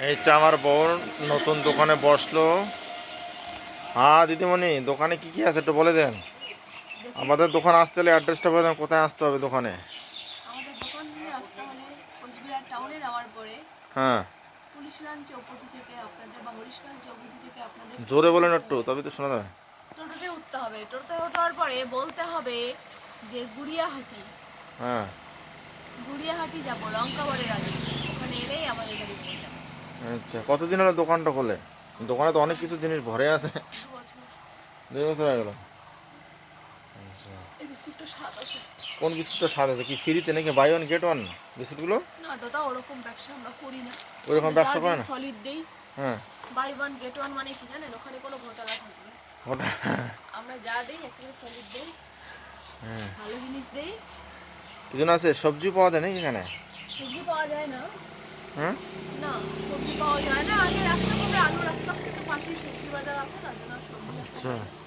এই যে আমার বোন নতুন দোকানে বসলো। হ্যাঁ দিদিমণি, দোকানে কি কি আছে একটু বলে দেন। আমাদের দোকান আসতে হলে অ্যাড্রেসটা বলে দেন, কোথায় আসতে হবে দোকানে। আমাদের দোকানে আসতে হলে কোচবিহার টাউনে নামার পরে হ্যাঁ, পুলিশ লাইন চৌপতি থেকে আপনাদের বা হরিশখাল চৌপতি থেকে আপনাদের জোরে টোটোতে বলেন উঠতে একটু, হবে। তবে তো শোনা যাবে। টোটোতে উঠতে হবে, টোটোতে ওঠার পরে বলতে হবে যে গুড়িয়াহাটি। হ্যাঁ, গুড়িয়াহাটি যাবো লঙ্কাবাড়ির আগে, ওখানে এলেই আমাদের গাড়ি পেয়ে যাবে। আচ্ছা কতদিন হলো দোকানটা খোলে? দোকানে তো অনেক কিছু জিনিস ভরে আছে। 2 বছর। 2 বছর হয়ে গেল। আচ্ছা, এই বিস্কুটটা স্বাদ আছে। কোন বিস্কুটটা স্বাদ আছে? কি ফ্রিতে নাকি বাই ওয়ান গেট ওয়ান বিস্কুটগুলো? না দাদা, ওরকম ব্যবসা আমরা করি না। ওইরকম আমরা যা ব্যবসা করে দিই না? সলিড দিই। হ্যাঁ, বাই ওয়ান গেট ওয়ান মানে কি জানেন? ওখানে কোনো ঘোটালা থাকবে না। ওটা। আমরা যা দিই এখানে সলিড দিই, হ্যাঁ, ভালো জিনিস দিই। কি যেন আছে, সবজি পাওয়া যায় নাকি এখানে? সবজি পাওয়া যায় না। হ্যাঁ, না, সবজি পাওয়া যায় না। আগে রাখতে হবে, আলু রাখতাম, কিন্তু পাশেই সবজি বাজার আছে, তার জন্য আর সবজি রাখতে আচ্ছা। পারি না।